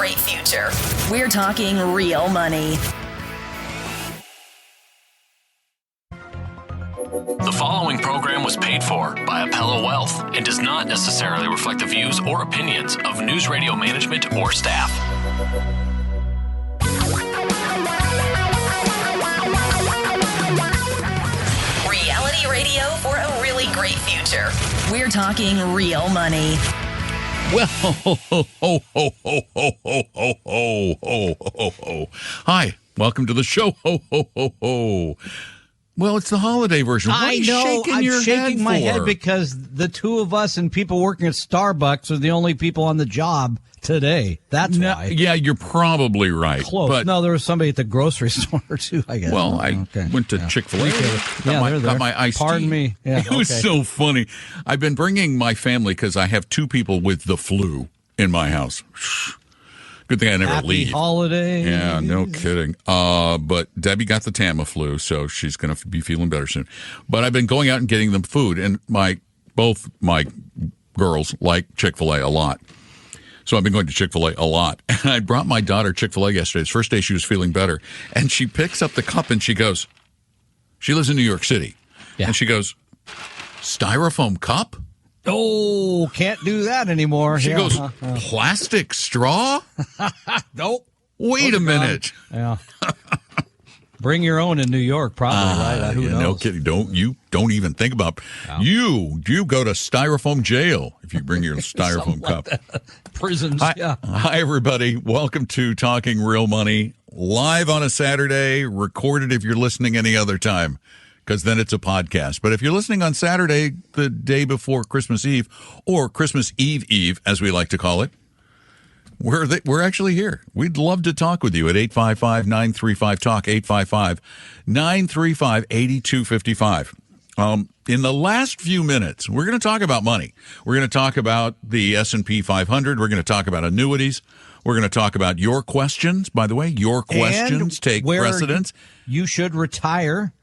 great future. We're talking real money. The following program was paid for by Apello Wealth and does not necessarily reflect the views or opinions of News Radio management or staff. Reality radio for a really great future. We're talking real money. Well, ho. Hi, welcome to the show. Ho. Well, it's the holiday version. What are you shaking I'm shaking my head head because the two of us and people working at Starbucks are the only people on the job today. That's why. Yeah, you're probably right. Close. But, no, there was somebody at the grocery store too, I guess. Well, I went to Chick-fil-A. Got my iced tea. Pardon me. Yeah, it was so funny. I've been bringing my family because I have two people with the flu in my house. Good thing I never leave. Happy holiday. Yeah, no kidding. But Debbie got the Tamiflu, so she's going to be feeling better soon. But I've been going out and getting them food, and both my girls like Chick-fil-A a lot. So I've been going to Chick-fil-A a lot. And I brought my daughter Chick-fil-A yesterday. It's the first day she was feeling better. And she picks up the cup and she goes, she lives in New York City. Yeah. And she goes, styrofoam cup? Oh, can't do that anymore. She goes, plastic straw? Nope. Wait a minute. Yeah. Bring your own in New York, probably, right? Who knows? No kidding. Don't even think about you go to styrofoam jail if you bring your styrofoam cup. Prisons. Hi, everybody. Welcome to Talking Real Money, live on a Saturday, recorded if you're listening any other time, because then it's a podcast. But if you're listening on Saturday, the day before Christmas Eve, or Christmas Eve, as we like to call it, we're actually here. We'd love to talk with you at 855-935-TALK, 855-935-8255. In the last few minutes, we're going to talk about money. We're going to talk about the S&P 500. We're going to talk about annuities. We're going to talk about your questions. By the way, your questions take precedence. You should retire.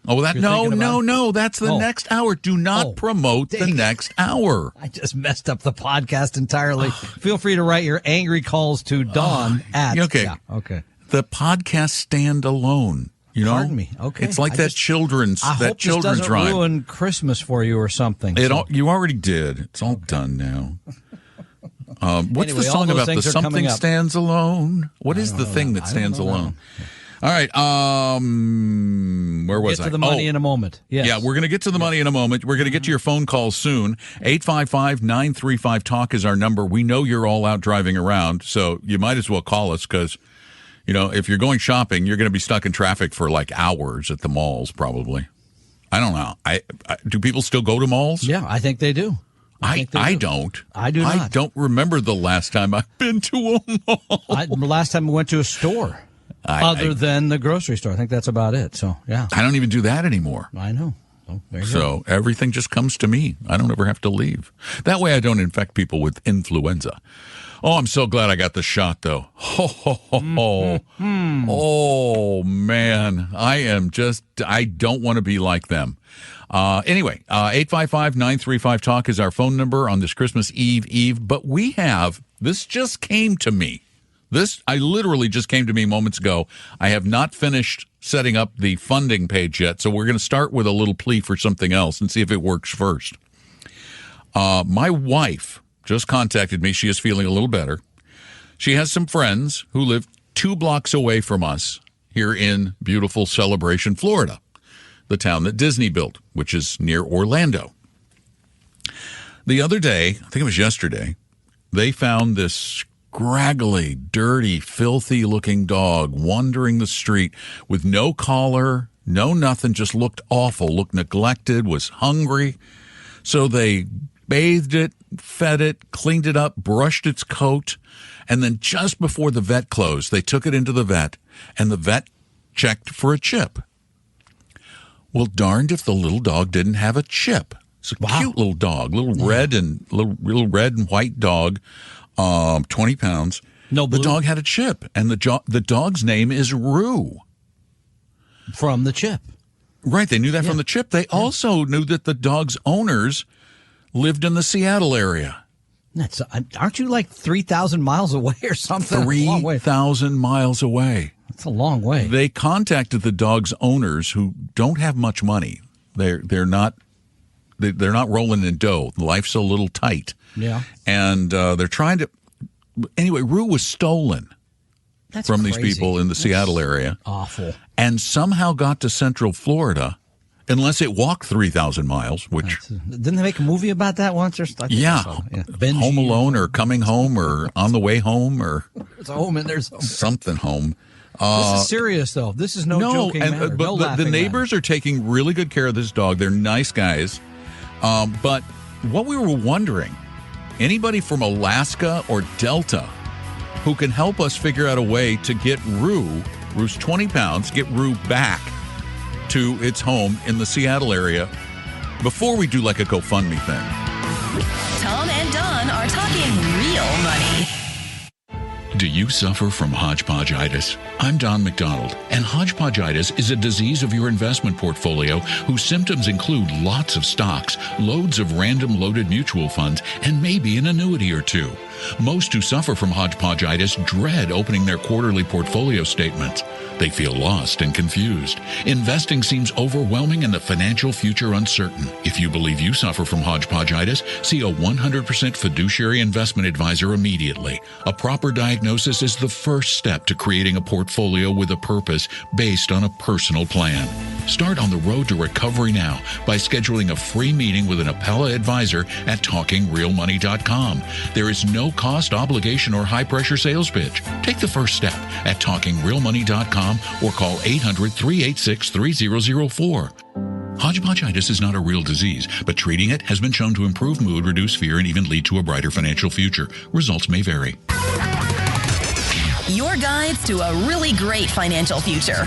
Oh, no. That's the next hour. Do not promote the next hour. I just messed up the podcast entirely. Feel free to write your angry calls to Dawn at. Okay. Yeah, okay. The podcast stand alone. You know? Pardon me. Okay. It's like children's I hope this doesn't rhyme. ruin Christmas for you or something. You already did. It's all done now. What's the song about the something stands alone? What is the thing that stands alone? All right. Where was I? Get to the money in a moment. Yes. Yeah, we're going to get to the money in a moment. We're going to get to your phone calls soon. 855-935-TALK is our number. We know you're all out driving around, so you might as well call us because, if you're going shopping, you're going to be stuck in traffic for like hours at the malls probably. I don't know. Do people still go to malls? Yeah, I think they do. I don't. I do not. I don't remember the last time I've been to a mall. The last time I went to a store. Other than the grocery store. I think that's about it. So, yeah. I don't even do that anymore. I know. Oh, so everything just comes to me. I don't ever have to leave. That way I don't infect people with influenza. Oh, I'm so glad I got the shot, though. Oh, man. I don't want to be like them. Anyway, 855-935-TALK is our phone number on this Christmas Eve. But this just came to me. I literally just came to me moments ago. I have not finished setting up the funding page yet, so we're going to start with a little plea for something else and see if it works first. My wife just contacted me. She is feeling a little better. She has some friends who live 2 blocks away from us here in beautiful Celebration, Florida, the town that Disney built, which is near Orlando. The other day, I think it was yesterday, they found this scraggly, dirty, filthy-looking dog wandering the street with no collar, no nothing, just looked awful, looked neglected, was hungry. So they bathed it, fed it, cleaned it up, brushed its coat, and then just before the vet closed, they took it into the vet, and the vet checked for a chip. Well, darned if the little dog didn't have a chip. It's a cute little dog, little red and white dog. 20 pounds. No blue. The dog had a chip, and the dog's name is Rue. From the chip. Right, they knew that from the chip. They also knew that the dog's owners lived in the Seattle area. Aren't you like 3,000 miles away or something? 3,000 miles away. That's a long way. They contacted the dog's owners who don't have much money. They're not rolling in dough. Life's a little tight. Yeah. And they're trying to. Anyway, Rue was stolen from these people in the Seattle area. Awful. And somehow got to Central Florida, unless it walked 3,000 miles, which. Didn't they make a movie about that once? Yeah. Home Alone or Coming Home or On the Way Home or. There's a home and there's something home. This is serious, though. This is no joking matter. But the neighbors are taking really good care of this dog. They're nice guys. But what we were wondering, anybody from Alaska or Delta who can help us figure out a way to get Rue's 20 pounds, get Rue back to its home in the Seattle area before we do like a GoFundMe thing. Tom and Don are talking real money. Do you suffer from hodgepodgeitis? I'm Don McDonald, and hodgepodgeitis is a disease of your investment portfolio whose symptoms include lots of stocks, loads of random loaded mutual funds, and maybe an annuity or two. Most who suffer from hodgepodgeitis dread opening their quarterly portfolio statements. They feel lost and confused. Investing seems overwhelming and the financial future uncertain. If you believe you suffer from hodgepodgeitis, see a 100% fiduciary investment advisor immediately. A proper diagnosis is the first step to creating a portfolio with a purpose based on a personal plan. Start on the road to recovery now by scheduling a free meeting with an Appella advisor at TalkingRealMoney.com. There is no cost, obligation, or high-pressure sales pitch. Take the first step at TalkingRealMoney.com or call 800-386-3004. Hodgepodgeitis is not a real disease, but treating it has been shown to improve mood, reduce fear, and even lead to a brighter financial future. Results may vary. Your guides to a really great financial future.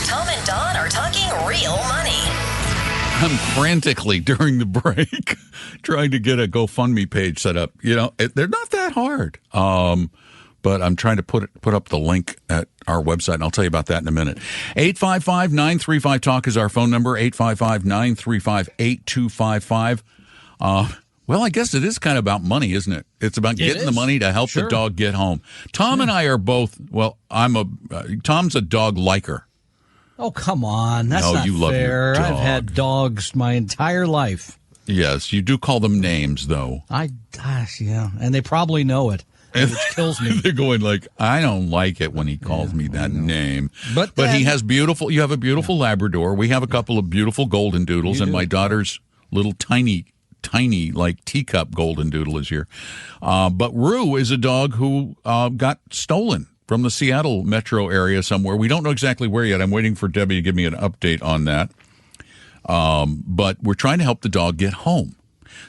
Tom and Don are talking real money. I'm frantically during the break trying to get a GoFundMe page set up. You know, they're not that hard. But I'm trying to put up the link at our website, and I'll tell you about that in a minute. 855-935-TALK is our phone number, 855-935-8255. Well, I guess it is kind of about money, isn't it? It's about getting the money to help the dog get home. Tom and I are both, Tom's a dog liker. Oh, come on. That's not you love fair. your dog. I've had dogs my entire life. Yes, you do call them names, though. Yeah. And they probably know it, which kills me. They're going like, I don't like it when he calls me that name. But he has you have a beautiful Labrador. We have a couple of beautiful golden doodles, and my daughter's little tiny, like teacup golden doodle is here. But Rue is a dog who got stolen from the Seattle metro area somewhere. We don't know exactly where yet. I'm waiting for Debbie to give me an update on that. But we're trying to help the dog get home.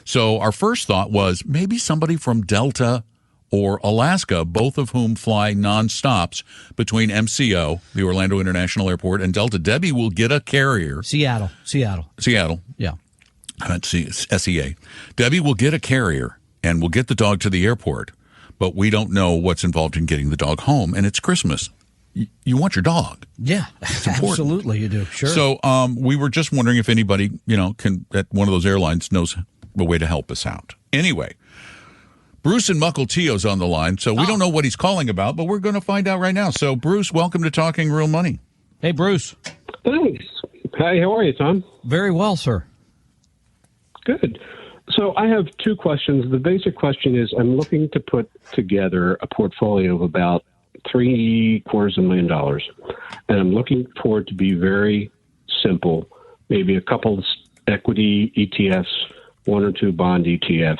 So our first thought was maybe somebody from Delta or Alaska, both of whom fly nonstops between MCO, the Orlando International Airport, and Delta. Debbie will get a carrier. Seattle. Yeah. Let's see, SEA. Debbie will get a carrier and will get the dog to the airport. But we don't know what's involved in getting the dog home, and it's Christmas. You want your dog. Yeah, absolutely you do. Sure. So we were just wondering if anybody, can at one of those airlines knows a way to help us out. Anyway, Bruce in Mukilteo's on the line, so we don't know what he's calling about, but we're going to find out right now. So, Bruce, welcome to Talking Real Money. Hey, Bruce. Thanks. Hi, how are you, Tom? Very well, sir. Good. So I have two questions. The basic question is I'm looking to put together a portfolio of about $750,000, and I'm looking for it to be very simple, maybe a couple of equity ETFs, one or two bond ETFs,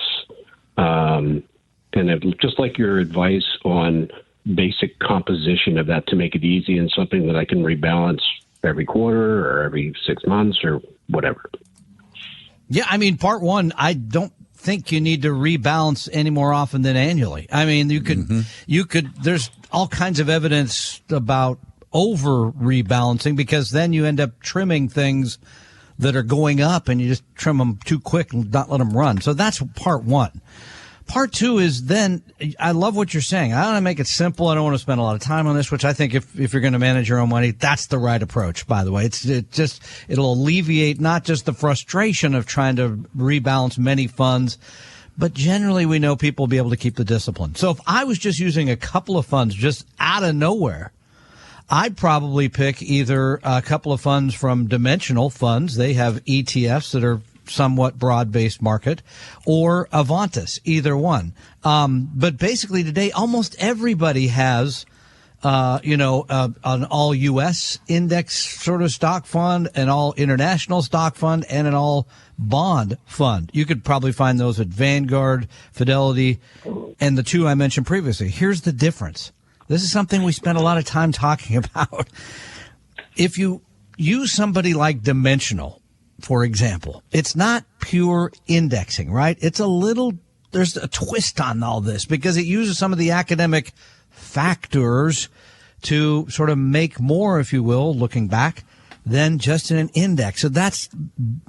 and I'd just like your advice on basic composition of that to make it easy and something that I can rebalance every quarter or every 6 months or whatever. Yeah, I mean, part one, I don't think you need to rebalance any more often than annually. I mean, you could, there's all kinds of evidence about over rebalancing because then you end up trimming things that are going up and you just trim them too quick and not let them run. So that's part one. Part two is then, I love what you're saying. I want to make it simple. I don't want to spend a lot of time on this, which I think if you're going to manage your own money, that's the right approach, by the way. It'll alleviate not just the frustration of trying to rebalance many funds, But generally, we know people will be able to keep the discipline. So if I was just using a couple of funds just out of nowhere, I'd probably pick either a couple of funds from Dimensional Funds. They have ETFs that are somewhat broad-based market, or Avantis, either one. But basically today, almost everybody has, an all U.S. index sort of stock fund, an all international stock fund, and an all bond fund. You could probably find those at Vanguard, Fidelity, and the two I mentioned previously. Here's the difference. This is something we spent a lot of time talking about. If you use somebody like Dimensional, for example, it's not pure indexing, right? There's a twist on all this because it uses some of the academic factors to sort of make more, if you will, looking back, than just in an index. So Don,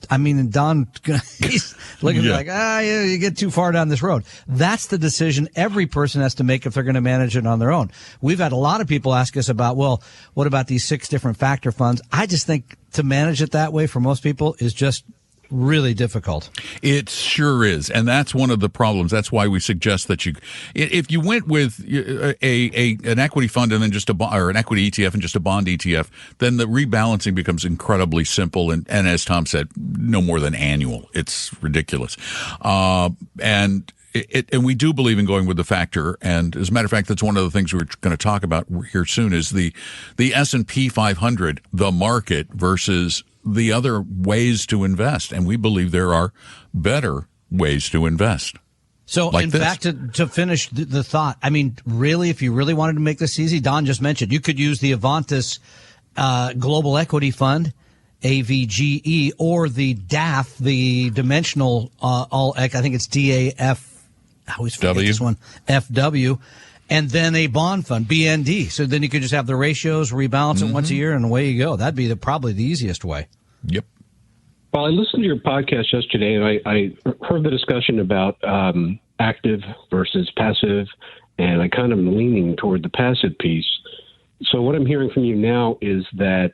he's looking at me like, you get too far down this road. That's the decision every person has to make if they're going to manage it on their own. We've had a lot of people ask us about, well, what about these 6 different factor funds? I just think to manage it that way for most people is just really difficult. It sure is, and that's one of the problems. That's why we suggest that if you went with an equity fund and then just or an equity ETF and just a bond ETF, then the rebalancing becomes incredibly simple and as Tom said, no more than annual. It's ridiculous, and we do believe in going with the factor. And as a matter of fact, that's one of the things we're going to talk about here soon is the S&P 500, the market versus the other ways to invest. And we believe there are better ways to invest. So like in this. fact, to finish the thought, really, if you really wanted to make this easy, Don just mentioned, you could use the Avantis Global Equity Fund, AVGE, or the DAF, the Dimensional I think it's DAF. I always forget this one. FW. And then a bond fund, BND. So then you could just have the ratios, rebalance it once a year, and away you go. That'd be probably the easiest way. Yep. Well, I listened to your podcast yesterday, and I heard the discussion about active versus passive, and I kind of am leaning toward the passive piece. So what I'm hearing from you now is that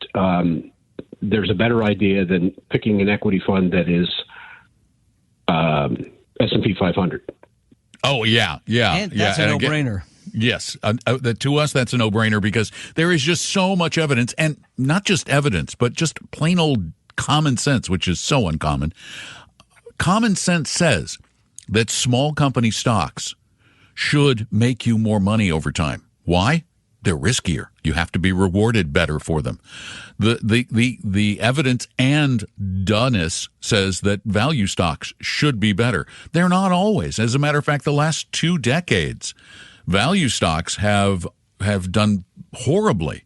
there's a better idea than picking an equity fund that is S&P 500. Oh, yeah. And that's a no-brainer. Yes. To us, that's a no-brainer because there is just so much evidence, and not just evidence, but just plain old common sense, which is so uncommon. Common sense says that small company stocks should make you more money over time. Why? They're riskier. You have to be rewarded better for them. The evidence and doneness says that value stocks should be better. They're not always. As a matter of fact, the last 2 decades, value stocks have done horribly,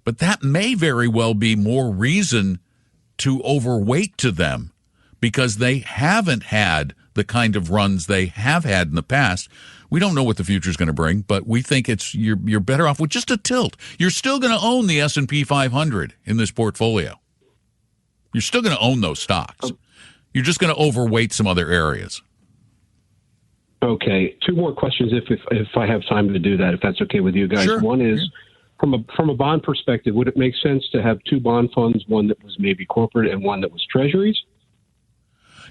but that may very well be more reason to overweight to them because they haven't had the kind of runs they have had in the past. We don't know what the future is going to bring, but we think you're better off with just a tilt. You're still going to own the S&P 500 in this portfolio. You're still going to own those stocks. You're just going to overweight some other areas. Okay, 2 more questions if I have time to do that, if that's okay with you guys. Sure. One is, from a bond perspective, would it make sense to have 2 bond funds, one that was maybe corporate and one that was treasuries?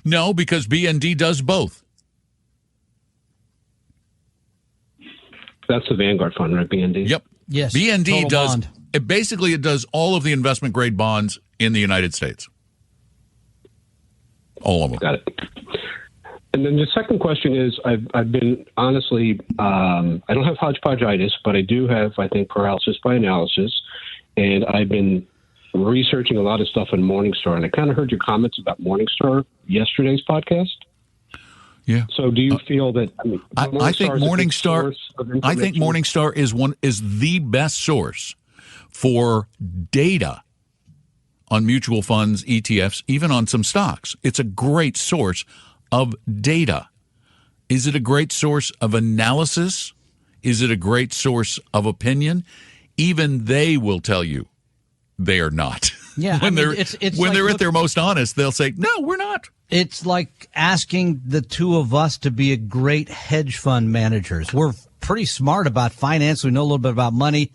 No, because BND does both. That's the Vanguard fund, right, BND? Yep. Yes. BND does. Bond. It does all of the investment grade bonds in the United States. All of them. Got it. And then the second question is, I've been honestly, I don't have hodgepodgeitis, but I do have, I think, paralysis by analysis, and I've been researching a lot of stuff on Morningstar, and I kind of heard your comments about Morningstar yesterday's podcast. Yeah. So, do you feel that? I think Morningstar. I think Morningstar is the best source for data on mutual funds, ETFs, even on some stocks. It's a great source of data. Is it a great source of analysis? Is it a great source of opinion? Even they will tell you they are not. Yeah, when they're like, at their most honest, they'll say, "No, we're not." It's like asking the two of us to be a great hedge fund managers. We're pretty smart about finance. We know a little bit about money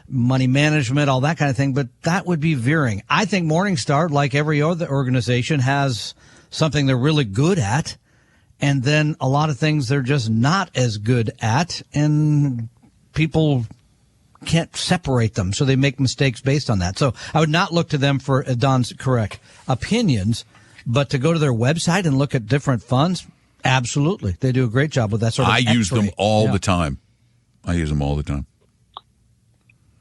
management, all that kind of thing, but that would be veering. I think Morningstar, like every other organization, has something they're really good at, and then a lot of things they're just not as good at, and people can't separate them, so they make mistakes based on that. So I would not look to them for Don's correct opinions, but to go to their website and look at different funds, absolutely. They do a great job with that sort of I use them all Yeah. the time. I use them all the time.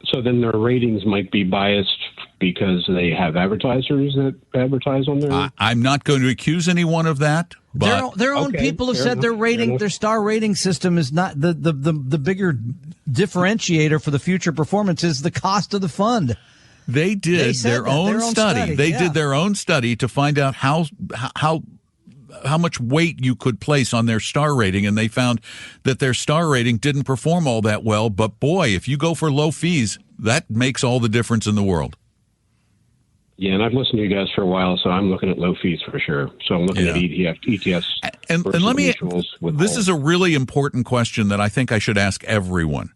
So then their ratings might be biased because they have advertisers that advertise on there. I'm not going to accuse anyone of that, but Their own Okay, people have fair said enough, their fair rating, enough. their star rating system is not the bigger differentiator for the future performance is the cost of the fund. they did They said their that, own their own study. study, They yeah. did their own study to find out how much weight you could place on their star rating, and they found that their star rating didn't perform all that well. But boy, if you go for low fees, that makes all the difference in the world. Yeah, and I've listened to you guys for a while, so I'm looking at low fees for sure. So I'm looking at ETFs. And versus let me, mutuals with this all. is a really important question that I think I should ask everyone.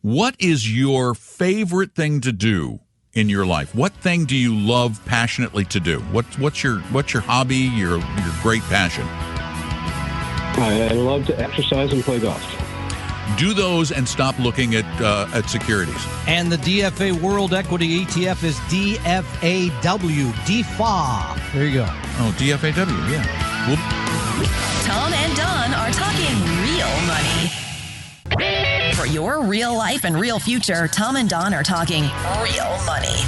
What is your favorite thing to do in your life? What thing do you love passionately to do? What's your hobby, your great passion? I love to exercise and play golf. Do those and stop looking at securities. And the DFA World Equity ETF is DFAW, DFA. There you go. Oh, DFAW, yeah. Well, Tom and Don are talking real money. For your real life and real future, Tom and Don are talking real money.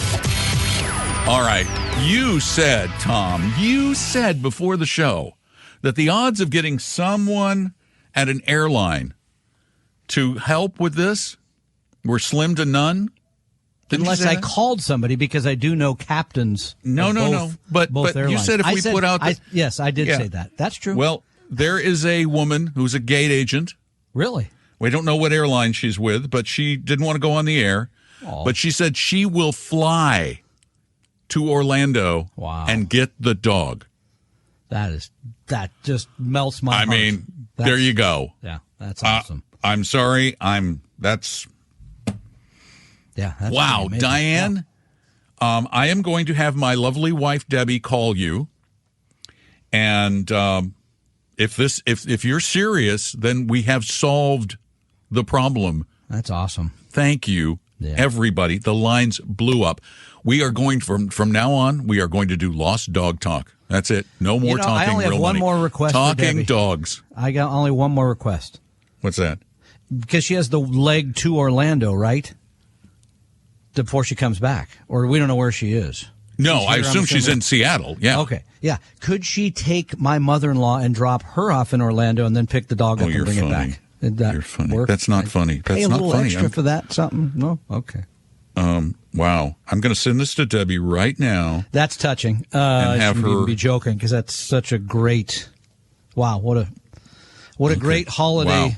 all right. You said, Tom, before the show that the odds of getting someone at an airline to help with this were slim to none. Didn't you Unless say I that? called somebody, because I do know captains. No. But both you airlines. said if we put out the- yes, I did Yeah. say that. That's true. Well, there is a woman who's a gate agent. Really? We don't know what airline she's with, but she didn't want to go on the air. Aw. But she said she will fly to Orlando Wow. and get the dog. That just melts my I heart. mean, there That's- you go. Yeah, that's awesome. I'm sorry. That's Wow, pretty amazing. Diane, I am going to have my lovely wife Debbie call you, and if you're serious, then we have solved the problem. Yeah, that's awesome. Thank you, Yeah. everybody. The lines blew up. We are going from now on. We are going to do Lost Dog Talk. That's it. No more I talking only have real one money. more request for Talking Debbie. dogs. I got only one more request, What's that? because she has the leg to Orlando, right? Before she comes back, or we don't know where she is. No, She's I here, I'm assume she's assuming. in Seattle. Yeah. Okay, yeah. Could she take my mother-in-law and drop her off in Orlando, and then pick the dog Oh, up you're and bring funny. it back? Did that You're funny. work? That's not funny. Pay That's a not little funny. extra I'm- for that? Something? No. Okay. Wow. I'm going to send this to Debbie right now. That's touching. And have I shouldn't her- even be joking, because that's such a great. Wow, what a great holiday.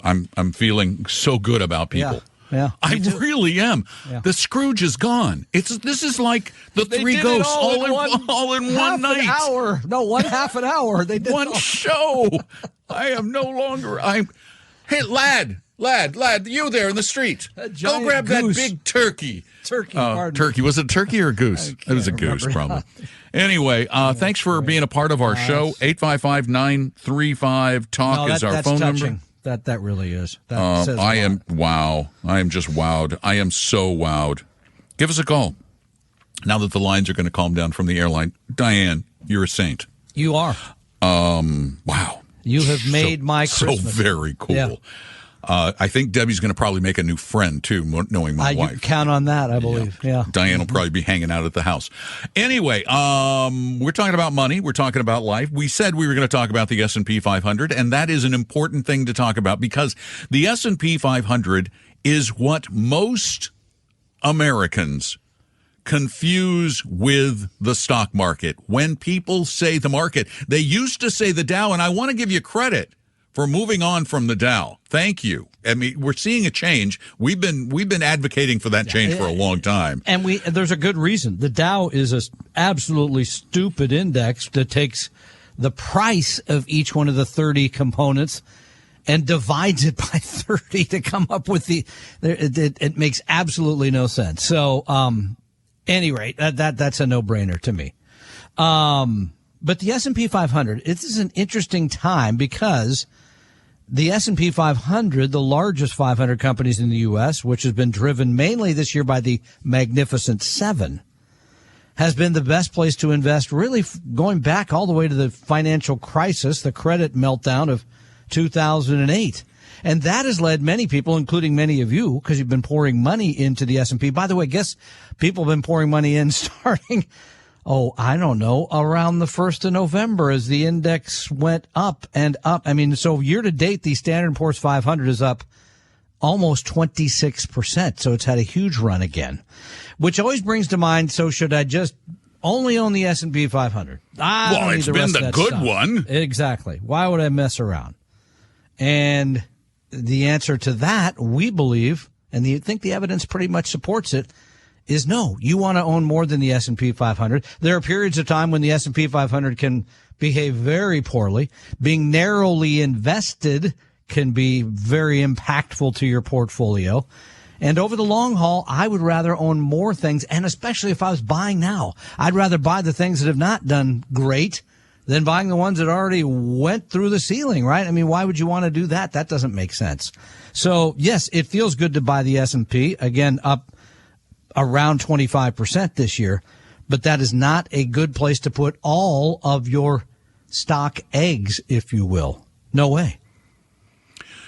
Wow. I'm feeling so good about people. Yeah. I me too. really am. Yeah. The Scrooge is gone. This is like the They Three did it Ghosts all in one half night. An hour. No, half an hour. They did One all- show. I am no longer. Hey, lad, you there in the street. Go giant grab goose. that big turkey. Turkey. Pardon me. Turkey. Was it a turkey or a goose? I It was a can't goose, remember. probably. Anyway, thanks for being a part of our show. 855-935-TALK No, is our that's phone touching. number. That really is. That says a I lot. am wow. I am just wowed. I am so wowed. Give us a call. Now that the lines are going to calm down from the airline. Diane, you're a saint. You are. Wow. You have made my Christmas. So very cool. Yeah. I think Debbie's going to probably make a new friend, too, knowing my You wife. count on that, I believe. Yeah. Diane will probably be hanging out at the house. Anyway, we're talking about money. We're talking about life. We said we were going to talk about the S&P 500, and that is an important thing to talk about because the S&P 500 is what most Americans confuse with the stock market. When people say the market, they used to say the Dow, and I want to give you credit for moving on from the Dow. Thank you. I mean, we're seeing a change. We've been advocating for that change for a long time. And there's a good reason. The Dow is a absolutely stupid index that takes the price of each one of the 30 components and divides it by 30 to come up with it makes absolutely no sense. So, any rate, that's a no-brainer to me. But the S&P 500, this is an interesting time because the S&P 500, the largest 500 companies in the U.S., which has been driven mainly this year by the Magnificent Seven, has been the best place to invest, really going back all the way to the financial crisis, the credit meltdown of 2008. And that has led many people, including many of you, because you've been pouring money into the S&P. By the way, guess people have been pouring money in starting, I don't know, around the 1st of November as the index went up and up. I mean, so year to date, the Standard & Poor's 500 is up almost 26%. So it's had a huge run again, which always brings to mind, so should I just only own the S&P 500? Well, it's been the good one. Exactly. Why would I mess around? And the answer to that, we believe, and I think the evidence pretty much supports it, is no. You want to own more than the S&P 500. There are periods of time when the S&P 500 can behave very poorly. Being narrowly invested can be very impactful to your portfolio. And over the long haul, I would rather own more things, and especially if I was buying now, I'd rather buy the things that have not done great than buying the ones that already went through the ceiling, right? I mean, why would you want to do that? That doesn't make sense. So, yes, it feels good to buy the S&P, again, up around 25% this year, but that is not a good place to put all of your stock eggs, if you will. No way.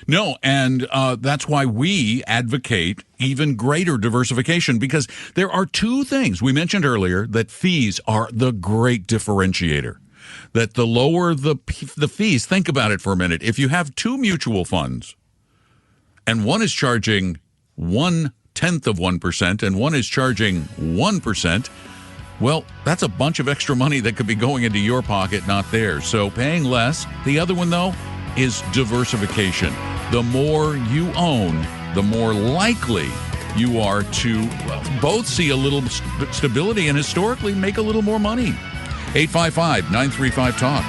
No, and that's why we advocate even greater diversification, because there are two things we mentioned earlier that fees are the great differentiator. That the lower the fees, think about it for a minute. If you have two mutual funds and one is charging 0.1% and one is charging 1%, well, that's a bunch of extra money that could be going into your pocket, not theirs. So paying less. The other one, though, is diversification. The more you own, the more likely you are to both see a little stability and historically make a little more money. 855-935-TALK.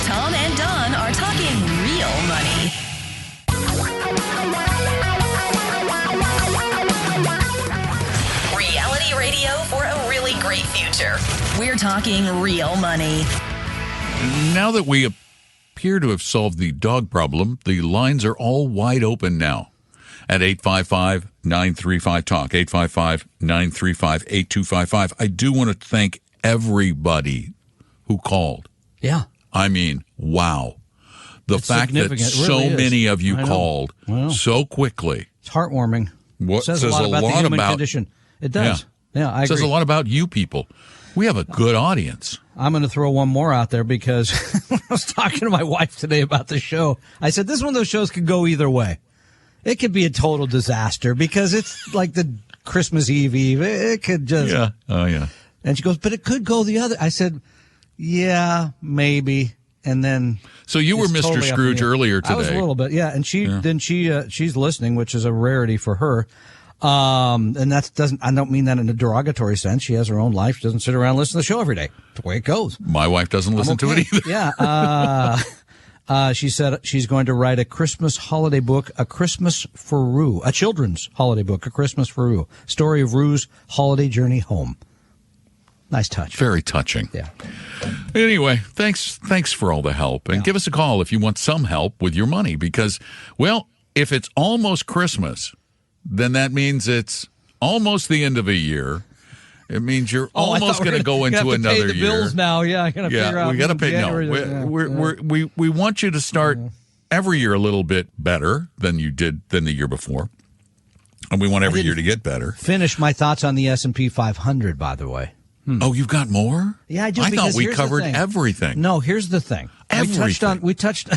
Tom and Don are talking real money. Reality radio for a really great future. We're talking real money. Now that we appear to have solved the dog problem, the lines are all wide open now at 855-935-TALK, 855-935-8255. I do want to thank everybody who called. Yeah. I mean, wow. It's fact that so really many of you called so quickly. It's heartwarming. What says a lot about the human condition. It does. Yeah, I agree. Says a lot about you people. We have a good audience. I'm going to throw one more out there because when I was talking to my wife today about the show, I said, this is one of those shows could go either way. It could be a total disaster because it's like the Christmas Eve. It could just... Yeah. Oh, yeah. And she goes, but it could go the other. I said, yeah, maybe. And then... So you were Mr. Totally Scrooge earlier today. I was a little bit, yeah. And she's listening, which is a rarity for her. And I don't mean that in a derogatory sense. She has her own life. She doesn't sit around and listen to the show every day. It's the way it goes. My wife doesn't listen to it either. Yeah. She said she's going to write a Christmas holiday book, A Christmas for Rue, a children's holiday book, A Christmas for Rue, story of Rue's holiday journey home. Nice touch. Very touching. Yeah. Anyway, thanks for all the help. And give us a call if you want some help with your money because, well, if it's almost Christmas, then that means it's almost the end of a year. It means you're almost going to go into another pay the year. Bills now. Yeah, I got to figure out. We got to pay. We want you to start every year a little bit better than the year before, and we want every year to get better. Finish my thoughts on the S&P 500, by the way. Oh, you've got more? Yeah, I do. I thought we covered everything. No, here's the thing. We touched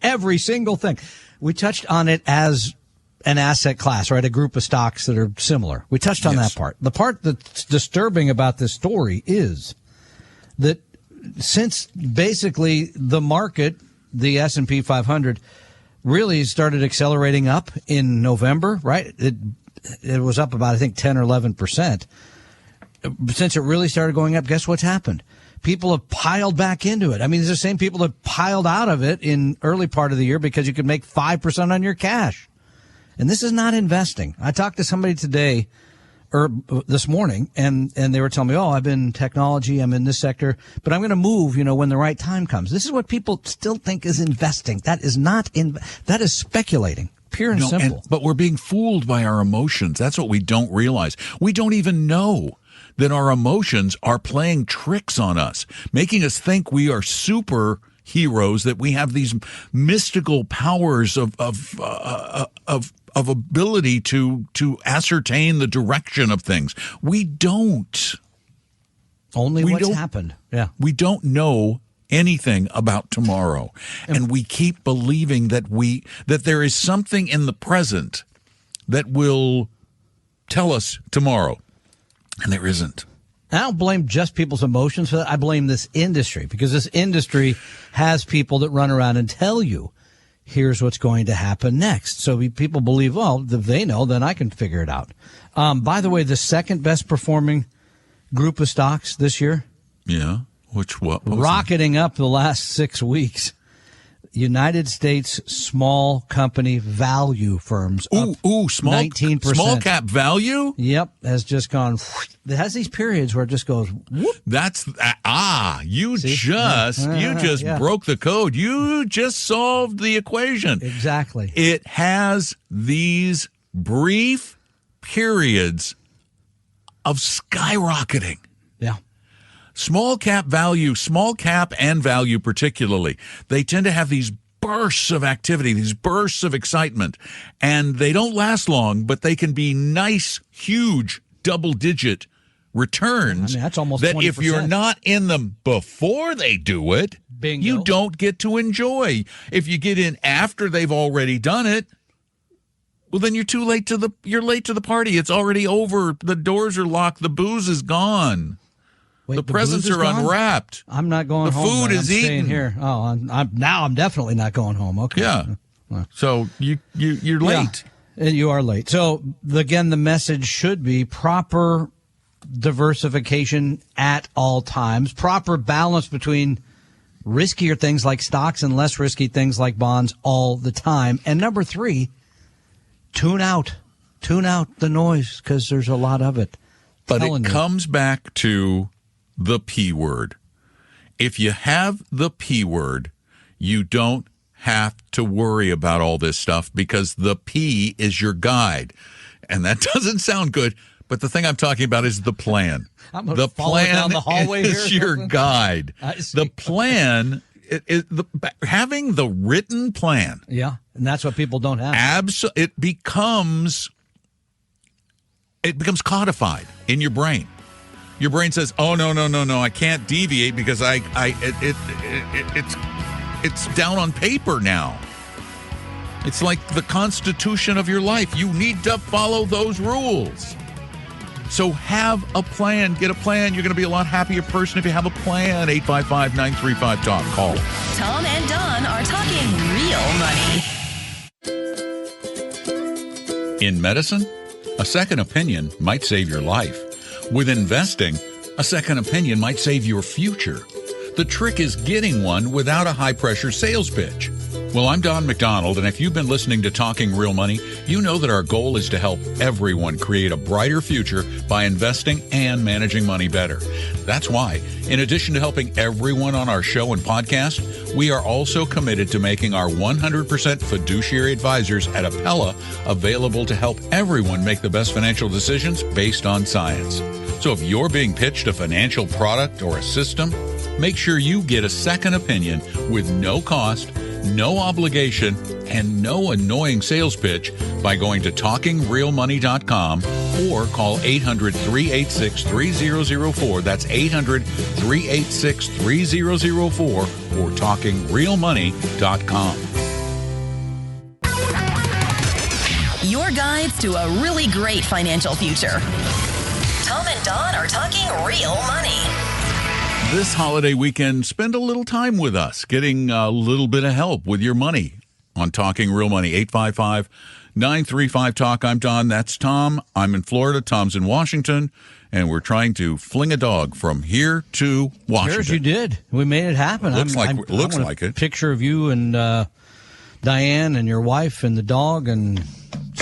every single thing. We touched on it as an asset class, right? A group of stocks that are similar. We touched on that part. The part that's disturbing about this story is that since basically the market, the S&P 500, really started accelerating up in November, right? It was up about, I think, 10 or 11%. Since it really started going up, guess what's happened? People have piled back into it. I mean, it's the same people that piled out of it in early part of the year because you could make 5% on your cash. And this is not investing. I talked to somebody today this morning, and they were telling me, oh, I've been in technology, I'm in this sector, but I'm going to move, when the right time comes. This is what people still think is investing. That is that is speculating. Pure and simple. But we're being fooled by our emotions. That's what we don't realize. We don't even know that our emotions are playing tricks on us, making us think we are superheroes, that we have these mystical powers of ability to ascertain the direction of things. We don't. Only what's happened. Yeah. We don't know anything about tomorrow, and we keep believing that there is something in the present that will tell us tomorrow, and there isn't. I don't blame just people's emotions for that. I blame this industry, because this industry has people that run around and tell you, here's what's going to happen next. So people believe, well, if they know, then I can figure it out. By the way, the second best performing group of stocks this year. Yeah. What rocketing up the last 6 weeks. United States small company value firms. Small 19%. Small cap value? Yep, has just gone. It has these periods where it just goes whoop. That's you just broke the code. You just solved the equation. Exactly. It has these brief periods of skyrocketing. Yeah. Small cap and value particularly, they tend to have these bursts of activity, these bursts of excitement, and they don't last long, but they can be nice, huge, double-digit returns. I mean, that's almost that 20%. If you're not in them before they do it, Bingo. You don't get to enjoy. If you get in after they've already done it, well, then you're late to the party. It's already over. The doors are locked. The booze is gone. Wait, the presents are unwrapped. I'm not going home. The food is staying eaten here. Oh, I'm definitely not going home. Okay. Yeah. So you're late. Yeah, you are late. So again, the message should be proper diversification at all times, proper balance between riskier things like stocks and less risky things like bonds all the time. And number 3, tune out the noise, because there's a lot of it. But it comes back to the P word. If you have the P word, you don't have to worry about all this stuff, because the P is your guide. And that doesn't sound good, but the thing I'm talking about is the plan. The plan down the hallway is here your guide. The plan is having the written plan. Yeah, and that's what people don't have. It becomes codified in your brain. Your brain says, "Oh no, I can't deviate because it's down on paper now. It's like the constitution of your life. You need to follow those rules." So have a plan. Get a plan. You're going to be a lot happier person if you have a plan. 855-935-TALK. Call. Tom and Don are talking real money. In medicine, a second opinion might save your life. With investing, a second opinion might save your future. The trick is getting one without a high-pressure sales pitch. Well, I'm Don McDonald, and if you've been listening to Talking Real Money, you know that our goal is to help everyone create a brighter future by investing and managing money better. That's why, in addition to helping everyone on our show and podcast, we are also committed to making our 100% fiduciary advisors at Appella available to help everyone make the best financial decisions based on science. So if you're being pitched a financial product or a system, make sure you get a second opinion with no cost, no obligation, and no annoying sales pitch by going to TalkingRealMoney.com or call 800-386-3004. That's 800-386-3004 or TalkingRealMoney.com. Your guides to a really great financial future. Tom and Don are talking real money. This holiday weekend, spend a little time with us, getting a little bit of help with your money on Talking Real Money. 855-935-TALK. I'm Don. That's Tom. I'm in Florida. Tom's in Washington. And we're trying to fling a dog from here to Washington. Here's you did. We made it happen. Looks like it. Picture of you and Diane and your wife and the dog, and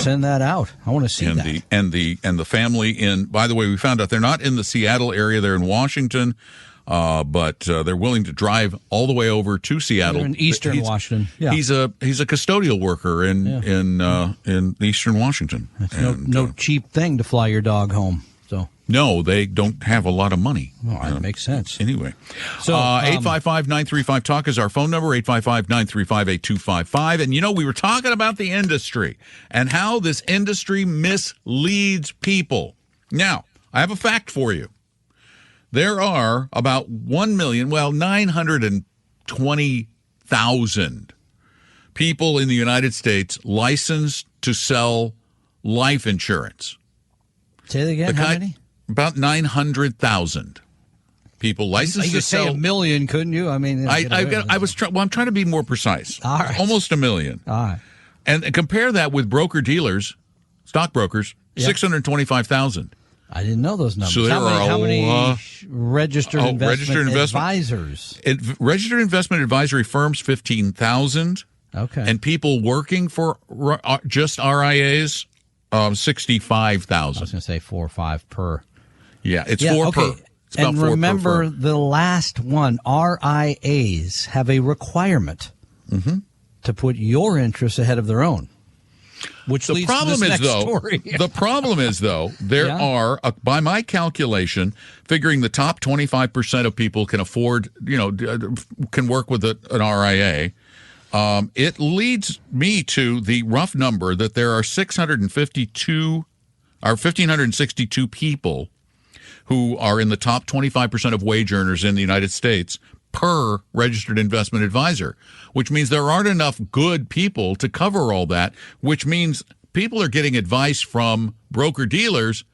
Send that out. I want to see and that. The family in. By the way, we found out they're not in the Seattle area. They're in Washington, but they're willing to drive all the way over to Seattle. They're in Eastern Washington. Yeah. He's a custodial worker in Eastern Washington. It's no cheap thing to fly your dog home. So. No, they don't have a lot of money. Well, that makes sense. Anyway, so 855-935-TALK is our phone number, 855-935-8255. And, we were talking about the industry and how this industry misleads people. Now, I have a fact for you. There are about 920,000 people in the United States licensed to sell life insurance. Say that again, how many? About 900,000 people licensed you could to sell. Say a million, couldn't you? I mean, I'm trying to be more precise. All right. Almost a million. All right. And compare that with broker dealers, stockbrokers, 625,000. I didn't know those numbers. So there how many registered investment advisors? Registered investment advisory firms, 15,000. Okay. And people working for just RIAs, 65,000. I was going to say 4 or 5 per. Yeah, it's 4 per. It's about and 4 remember per firm. the last one, RIAs have a requirement to put your interests ahead of their own. Which leads to this next story. The problem is, though, there are, by my calculation, figuring the top 25% of people can afford, can work with an RIA. It leads me to the rough number that there are 1,562 people who are in the top 25% of wage earners in the United States per registered investment advisor, which means there aren't enough good people to cover all that, which means people are getting advice from broker dealers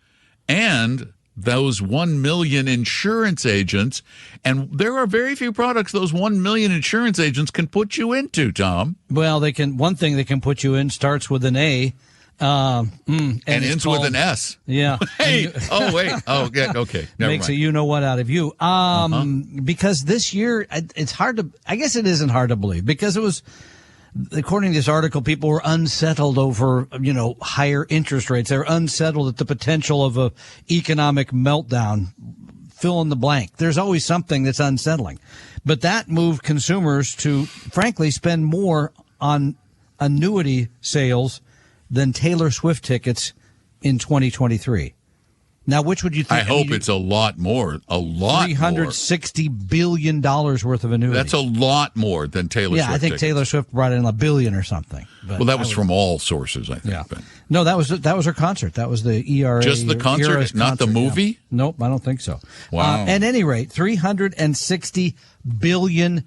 and those 1 million insurance agents, and there are very few products those 1 million insurance agents can put you into, Tom. Well, they can. One thing they can put you in starts with an A, and ends with an S. Yeah. Hey. Oh wait. Oh, yeah. Okay. Never makes mind. a what out of you. Because this year it's hard to. I guess it isn't hard to believe because it was. According to this article, people were unsettled over, higher interest rates. They're unsettled at the potential of a economic meltdown. Fill in the blank. There's always something that's unsettling. But that moved consumers to, frankly, spend more on annuity sales than Taylor Swift tickets in 2023. Now, which would you think? I hope it's a lot more. A lot $360 billion worth of annuities. That's a lot more than Taylor Swift. Yeah, I think tickets. Taylor Swift brought in $1 billion or something. Well, that was from all sources, I think. Yeah. No, that was her concert. That was the ERA. Just the concert, not the movie? Yeah. Nope, I don't think so. Wow. At any rate, $360 billion.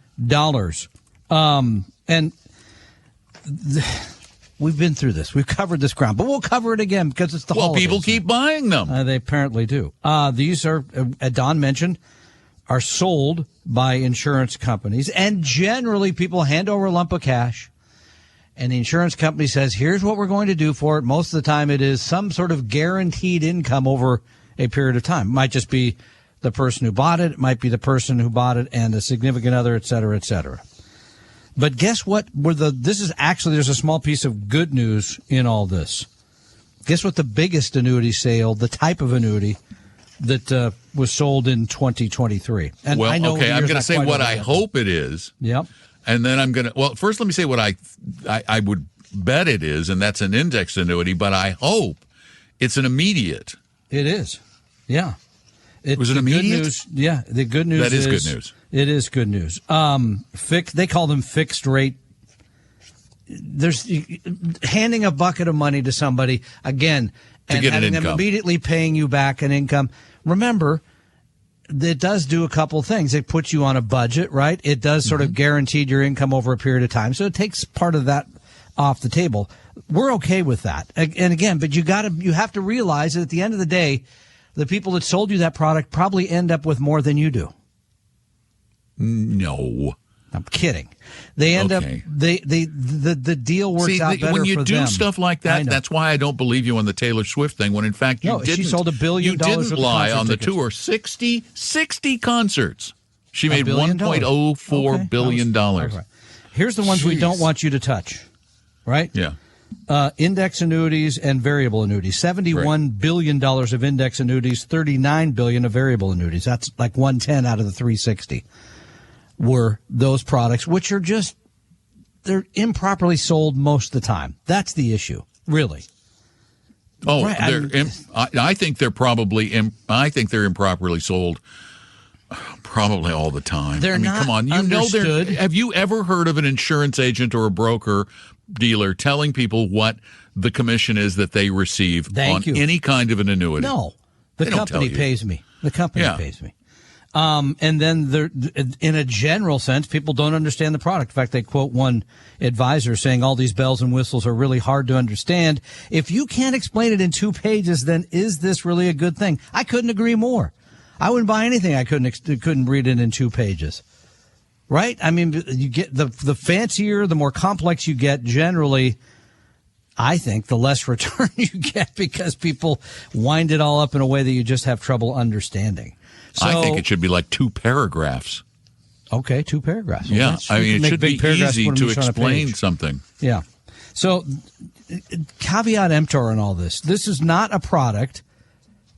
We've been through this. We've covered this ground, but we'll cover it again because it's the holidays. People keep buying them. They apparently do. These are, as Don mentioned, are sold by insurance companies, and generally people hand over a lump of cash, and the insurance company says, here's what we're going to do for it. Most of the time it is some sort of guaranteed income over a period of time. It might just be the person who bought it. It might be the person who bought it and a significant other, et cetera, et cetera. But guess what? There's a small piece of good news in all this. Guess what the biggest annuity sale, the type of annuity that was sold in 2023? And well, I know okay, I'm going to say what I hope it is. Yep. And then I'm going to, well, first let me say what I would bet it is, and that's an indexed annuity, but I hope it's an immediate. It is. Yeah. Was it immediate? The good news that is good news. It is good news. They call them fixed rate. There's handing a bucket of money to somebody again and having them immediately paying you back an income. Remember, it does do a couple things. It puts you on a budget, right? It does sort of guarantee your income over a period of time. So it takes part of that off the table. We're okay with that. And again, but you have to realize that at the end of the day, the people that sold you that product probably end up with more than you do. No. I'm kidding. They end up the deal works out better for them. When you do stuff like that, that's why I don't believe you on the Taylor Swift thing. When in fact you didn't. She sold $1 billion. You didn't lie on the tour. 60 concerts. She made $1.04 billion. Right. Here's the ones we don't want you to touch. Right? Yeah. index annuities and variable annuities. $71 billion of index annuities, $39 billion of variable annuities. That's like 110 out of the 360 were those products, which are just, they're improperly sold most of the time. That's the issue, really. Oh, right. I think they're probably improperly sold. Probably all the time. They're not come on. understood. Have you ever heard of an insurance agent or a broker dealer telling people what the commission is that they receive on any kind of an annuity? No, the company pays me. The company pays me. And then in a general sense, people don't understand the product. In fact, they quote one advisor saying all these bells and whistles are really hard to understand. If you can't explain it in 2 pages, then is this really a good thing? I couldn't agree more. I wouldn't buy anything I couldn't read it in 2 pages. Right? I mean, you get the fancier, the more complex you get, generally, I think the less return you get because people wind it all up in a way that you just have trouble understanding. So, I think it should be like 2 paragraphs. Okay, 2 paragraphs. Well, it should be easy to explain something. Yeah. So, caveat emptor on all this. This is not a product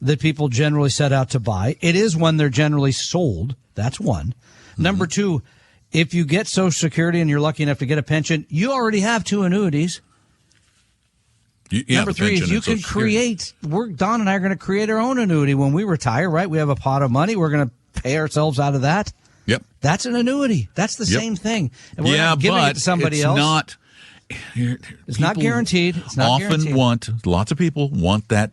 that people generally set out to buy. It is one they're generally sold. That's one. Mm-hmm. Number 2, if you get Social Security and you're lucky enough to get a pension, you already have 2 annuities. Number 3 is you can create. Don and I are going to create our own annuity when we retire, right? We have a pot of money. We're going to pay ourselves out of that. Yep. That's an annuity. That's the same thing. And we're not giving it to somebody else. It's not guaranteed. It's not guaranteed. Lots of people want that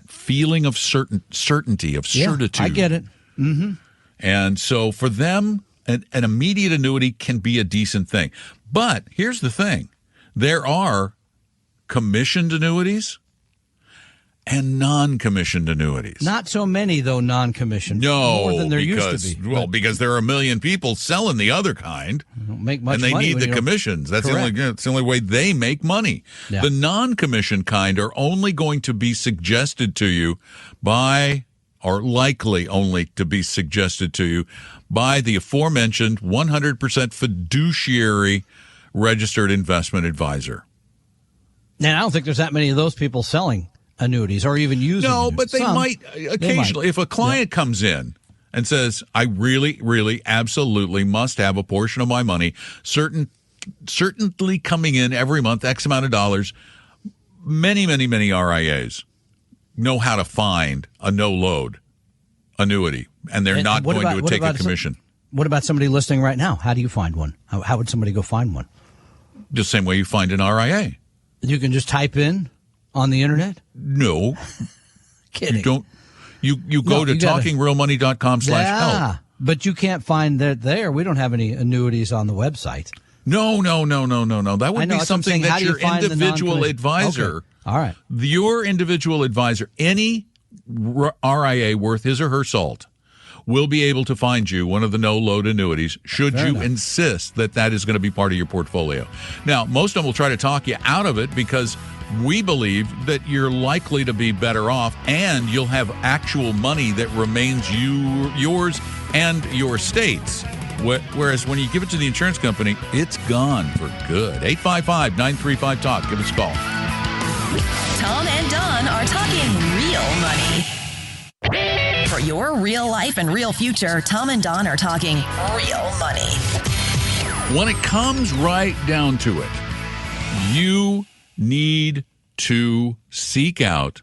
feeling of certainty, of certitude. I get it. Mm-hmm. And so for them, an immediate annuity can be a decent thing. But here's the thing. There are commissioned annuities and non-commissioned annuities. Not so many, though, non-commissioned. No, more than there used to be. Well, because there are a million people selling the other kind. Don't make much and they money need the commissions. That's the only way they make money. Yeah. The non-commissioned kind are only going to be suggested to you by, or likely only to be suggested to you by the aforementioned 100% fiduciary registered investment advisor. Now, I don't think there's that many of those people selling annuities or even using annuities. But they might occasionally. If a client comes in and says, I really, really, absolutely must have a portion of my money, certainly coming in every month, X amount of dollars, many, many, many RIAs know how to find a no-load annuity, and they're not going to take a commission. What about somebody listening right now? How do you find one? How would somebody go find one? The same way you find an RIA. You can just type in on the internet? No. Kidding. You don't. You go to talkingrealmoney.com/help. But you can't find that there. We don't have any annuities on the website. No. That would be something that your individual advisor. Okay. All right. Your individual advisor, any RIA worth his or her salt, will be able to find you one of the no-load annuities should you insist that is going to be part of your portfolio. Now, most of them will try to talk you out of it because we believe that you're likely to be better off and you'll have actual money that remains yours and your state's. Whereas when you give it to the insurance company, it's gone for good. 855-935-TALK. Give us a call. Tom and Don are talking real money. For your real life and real future, Tom and Don are talking real money. When it comes right down to it, you need to seek out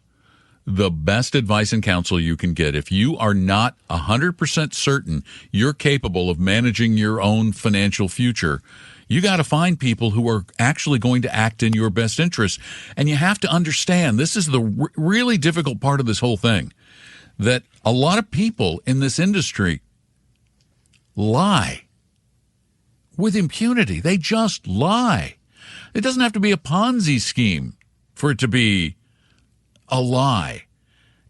the best advice and counsel you can get. If you are not 100% certain you're capable of managing your own financial future, you got to find people who are actually going to act in your best interest. And you have to understand, this is the really difficult part of this whole thing, that a lot of people in this industry lie with impunity. They just lie. It doesn't have to be a Ponzi scheme for it to be a lie.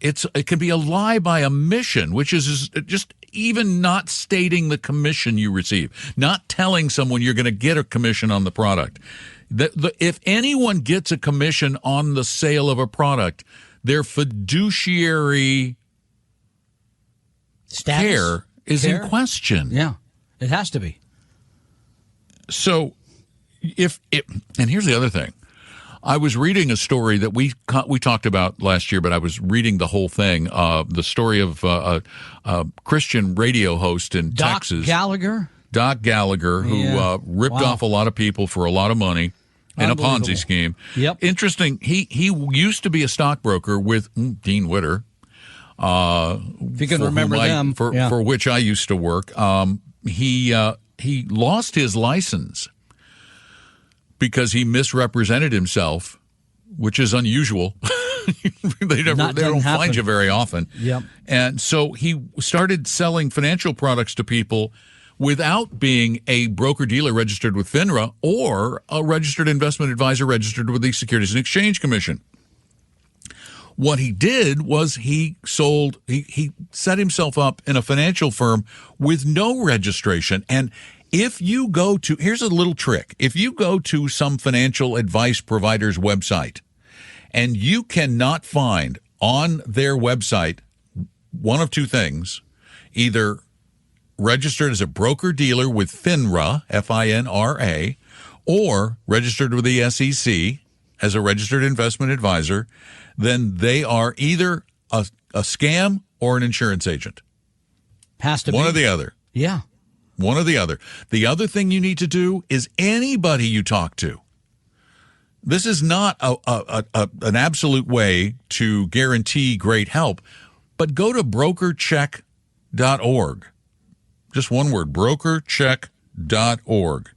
It can be a lie by omission, which is just even not stating the commission you receive, not telling someone you're going to get a commission on the product. If anyone gets a commission on the sale of a product, their fiduciary care is in question. Yeah, it has to be. So and here's the other thing. I was reading a story that we talked about last year, but I was reading the whole thing. The story of a Christian radio host in Texas, Doc Gallagher, who ripped off a lot of people for a lot of money in a Ponzi scheme. Yep. Interesting. He used to be a stockbroker with Dean Witter. If you can remember them, for which I used to work. He lost his license because he misrepresented himself, which is unusual. they don't find you very often. Yep. And so he started selling financial products to people without being a broker-dealer registered with FINRA or a registered investment advisor registered with the Securities and Exchange Commission. What he did was he set himself up in a financial firm with no registration. And if you go to, here's a little trick. If you go to some financial advice provider's website and you cannot find on their website one of two things, either registered as a broker-dealer with FINRA, FINRA, or registered with the SEC as a registered investment advisor, then they are either a scam or an insurance agent. Has to be. One or the other. Yeah. One or the other. The other thing you need to do is anybody you talk to. This is not an absolute way to guarantee great help, but go to brokercheck.org. Just one word, brokercheck.org.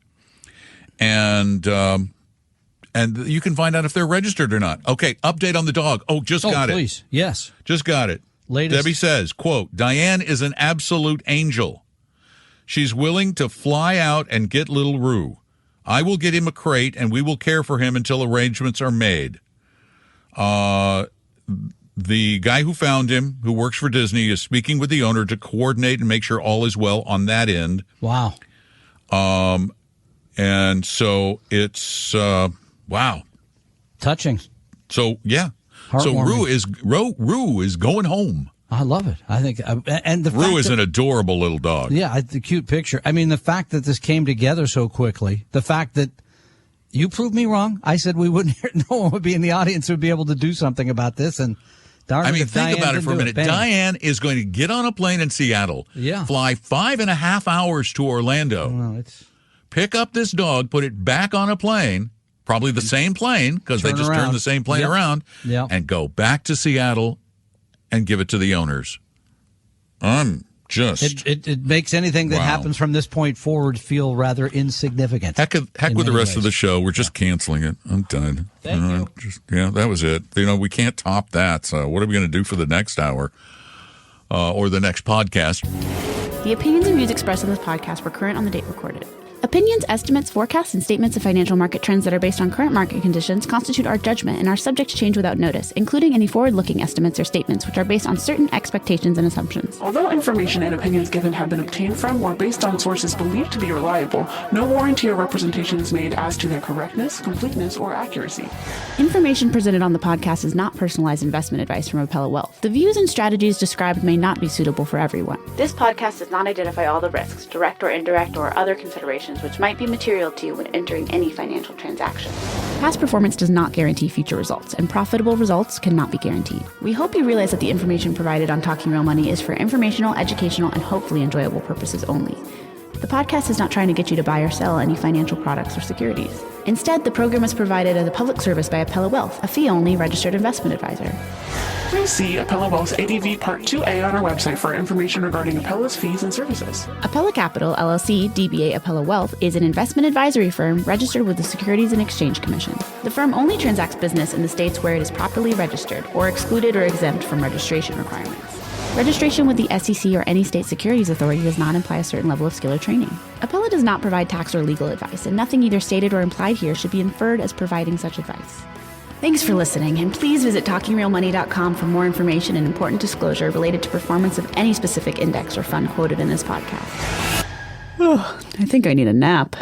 And you can find out if they're registered or not. Okay, update on the dog. Oh, got it. Please. Yes. Just got it. Latest. Debbie says, quote, Diane is an absolute angel. She's willing to fly out and get little Roo. I will get him a crate, and we will care for him until arrangements are made. The guy who found him, who works for Disney, is speaking with the owner to coordinate and make sure all is well on that end. Wow. And so it's... wow. Touching. So, yeah. So Roo is going home. I love it. I think, and the Roo is an adorable little dog. Yeah, it's a cute picture. I mean, the fact that this came together so quickly, the fact that you proved me wrong. I said we wouldn't, no one would be in the audience who would be able to do something about this. And darn it, think Diane about it for a minute. Diane is going to get on a plane in Seattle, fly 5.5 hours to Orlando, pick up this dog, put it back on a plane, probably the same plane because they just turned the same plane around, and go back to Seattle and give it to the owners. It makes anything that happens from this point forward feel rather insignificant. Heck with the rest of the show. We're just canceling it. I'm done. Thank you. That was it. We can't top that. So what are we going to do for the next hour or the next podcast? The opinions and views expressed on this podcast were current on the date recorded. Opinions, estimates, forecasts, and statements of financial market trends that are based on current market conditions constitute our judgment and are subject to change without notice, including any forward-looking estimates or statements which are based on certain expectations and assumptions. Although information and opinions given have been obtained from or based on sources believed to be reliable, no warranty or representation is made as to their correctness, completeness, or accuracy. Information presented on the podcast is not personalized investment advice from Appella Wealth. The views and strategies described may not be suitable for everyone. This podcast does not identify all the risks, direct or indirect, or other considerations which might be material to you when entering any financial transaction. Past performance does not guarantee future results, and profitable results cannot be guaranteed. We hope you realize that the information provided on Talking Real Money is for informational, educational, and hopefully enjoyable purposes only. The podcast is not trying to get you to buy or sell any financial products or securities. Instead, the program is provided as a public service by Appella Wealth, a fee-only registered investment advisor. Please see Appella Wealth's ADV Part 2A on our website for information regarding Appella's fees and services. Appella Capital, LLC, DBA Appella Wealth, is an investment advisory firm registered with the Securities and Exchange Commission. The firm only transacts business in the states where it is properly registered or excluded or exempt from registration requirements. Registration with the SEC or any state securities authority does not imply a certain level of skill or training. Appella does not provide tax or legal advice, and nothing either stated or implied here should be inferred as providing such advice. Thanks for listening, and please visit TalkingRealMoney.com for more information and important disclosure related to performance of any specific index or fund quoted in this podcast. I think I need a nap.